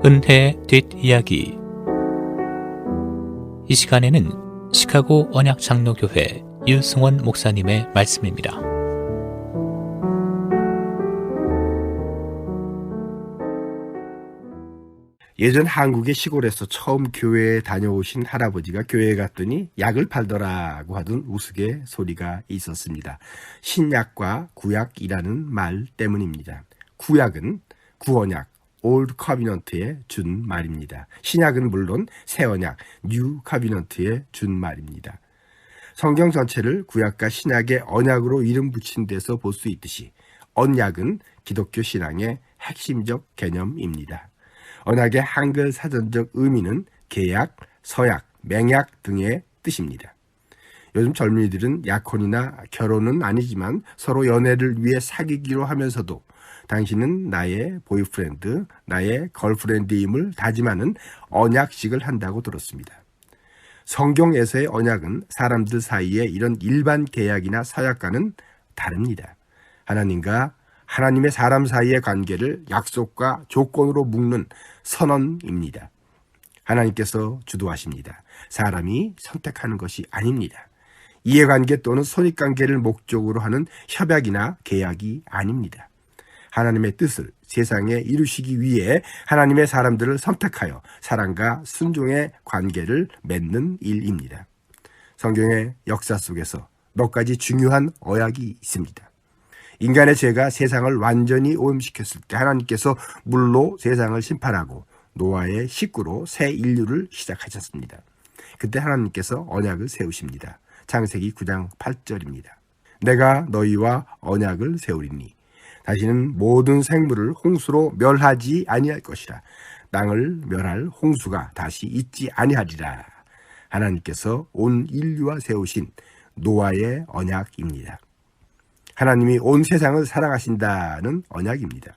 은혜의 뒷이야기. 이 시간에는 시카고 언약장로교회 유승원 목사님의 말씀입니다. 예전 한국의 시골에서 처음 교회에 다녀오신 할아버지가 교회에 갔더니 약을 팔더라고 하던 우스갯소리가 있었습니다. 신약과 구약이라는 말 때문입니다. 구약은 구언약, 올드 커비넌트의 준 말입니다. 신약은 물론 새 언약, 뉴 커비넌트의 준 말입니다. 성경 전체를 구약과 신약의 언약으로 이름 붙인 데서 볼 수 있듯이 언약은 기독교 신앙의 핵심적 개념입니다. 언약의 한글 사전적 의미는 계약, 서약, 맹약 등의 뜻입니다. 요즘 젊은이들은 약혼이나 결혼은 아니지만 서로 연애를 위해 사귀기로 하면서도 당신은 나의 보이프렌드, 나의 걸프렌드임을 다짐하는 언약식을 한다고 들었습니다. 성경에서의 언약은 사람들 사이에 이런 일반 계약이나 서약과는 다릅니다. 하나님과 하나님의 사람 사이의 관계를 약속과 조건으로 묶는 선언입니다. 하나님께서 주도하십니다. 사람이 선택하는 것이 아닙니다. 이해관계 또는 손익관계를 목적으로 하는 협약이나 계약이 아닙니다. 하나님의 뜻을 세상에 이루시기 위해 하나님의 사람들을 선택하여 사랑과 순종의 관계를 맺는 일입니다. 성경의 역사 속에서 몇 가지 중요한 언약이 있습니다. 인간의 죄가 세상을 완전히 오염시켰을 때 하나님께서 물로 세상을 심판하고 노아의 식구로 새 인류를 시작하셨습니다. 그때 하나님께서 언약을 세우십니다. 창세기 9장 8절입니다. 내가 너희와 언약을 세우리니 다시는 모든 생물을 홍수로 멸하지 아니할 것이라. 땅을 멸할 홍수가 다시 있지 아니하리라. 하나님께서 온 인류와 세우신 노아의 언약입니다. 하나님이 온 세상을 사랑하신다는 언약입니다.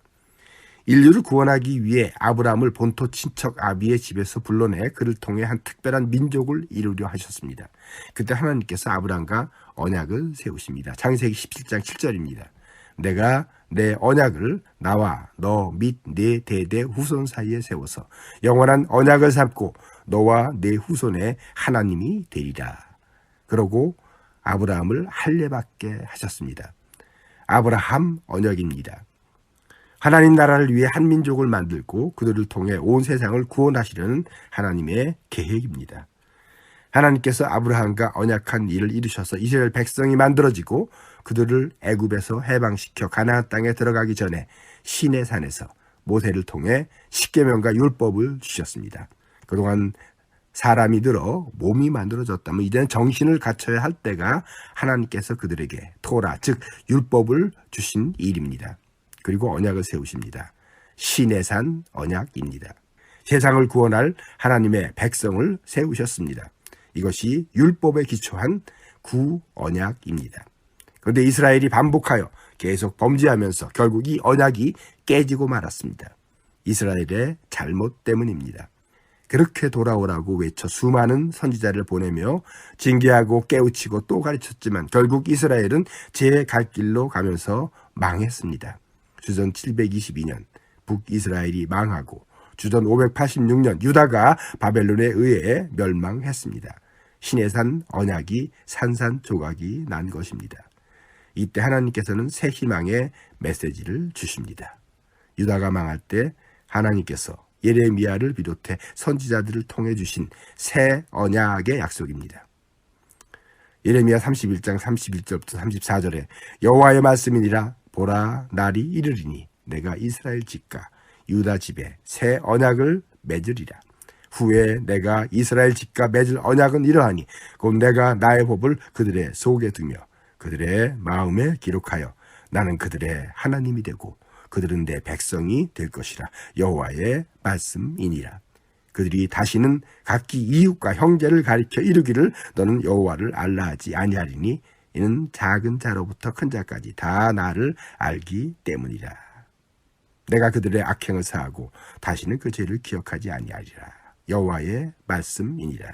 인류를 구원하기 위해 아브라함을 본토 친척 아비의 집에서 불러내 그를 통해 한 특별한 민족을 이루려 하셨습니다. 그때 하나님께서 아브라함과 언약을 세우십니다. 창세기 17장 7절입니다. 내가 내 언약을 나와 너 및 네 대대 후손 사이에 세워서 영원한 언약을 삼고 너와 네 후손의 하나님이 되리라. 그러고 아브라함을 할례받게 하셨습니다. 아브라함 언약입니다. 하나님 나라를 위해 한 민족을 만들고 그들을 통해 온 세상을 구원하시려는 하나님의 계획입니다. 하나님께서 아브라함과 언약한 일을 이루셔서 이스라엘 백성이 만들어지고 그들을 애굽에서 해방시켜 가나안 땅에 들어가기 전에 시내산에서 모세를 통해 십계명과 율법을 주셨습니다. 그동안 사람이 들어 몸이 만들어졌다면 이제는 정신을 갖춰야 할 때가 하나님께서 그들에게 토라, 즉 율법을 주신 일입니다. 그리고 언약을 세우십니다. 시내산 언약입니다. 세상을 구원할 하나님의 백성을 세우셨습니다. 이것이 율법에 기초한 구언약입니다. 그런데 이스라엘이 반복하여 계속 범죄하면서 결국 이 언약이 깨지고 말았습니다. 이스라엘의 잘못 때문입니다. 그렇게 돌아오라고 외쳐 수많은 선지자를 보내며 징계하고 깨우치고 또 가르쳤지만 결국 이스라엘은 제 갈 길로 가면서 망했습니다. 주전 722년 북이스라엘이 망하고 주전 586년 유다가 바벨론에 의해 멸망했습니다. 시내산 언약이 산산조각이 난 것입니다. 이때 하나님께서는 새 희망의 메시지를 주십니다. 유다가 망할 때 하나님께서 예레미야를 비롯해 선지자들을 통해 주신 새 언약의 약속입니다. 예레미야 31장 31절부터 34절에 여호와의 말씀이니라. 보라, 날이 이르리니 내가 이스라엘 집과 유다 집에 새 언약을 맺으리라. 후에 내가 이스라엘 집과 맺을 언약은 이러하니 곧 내가 나의 법을 그들의 속에 두며 그들의 마음에 기록하여 나는 그들의 하나님이 되고 그들은 내 백성이 될 것이라. 여호와의 말씀이니라. 그들이 다시는 각기 이웃과 형제를 가리켜 이르기를 너는 여호와를 알라 하지 아니하리니 이는 작은 자로부터 큰 자까지 다 나를 알기 때문이라. 내가 그들의 악행을 사하고 다시는 그 죄를 기억하지 아니하리라. 여호와의 말씀이니라.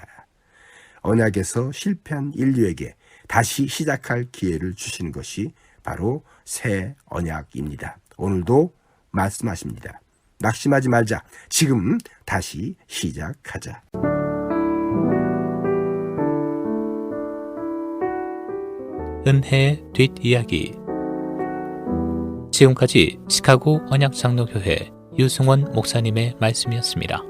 언약에서 실패한 인류에게 다시 시작할 기회를 주시는 것이 바로 새 언약입니다. 오늘도 말씀하십니다. 낙심하지 말자. 지금 다시 시작하자. 은혜의 뒷이야기. 지금까지 시카고 언약장로교회 유승원 목사님의 말씀이었습니다.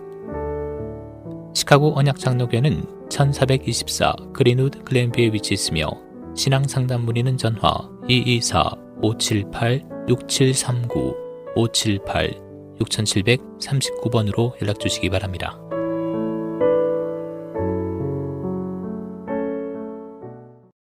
시카고 언약장로교회는 1424 그린우드 글렌비에 위치했으며 신앙상담 문의는 전화 224-578-6739 578-6739번으로 연락주시기 바랍니다.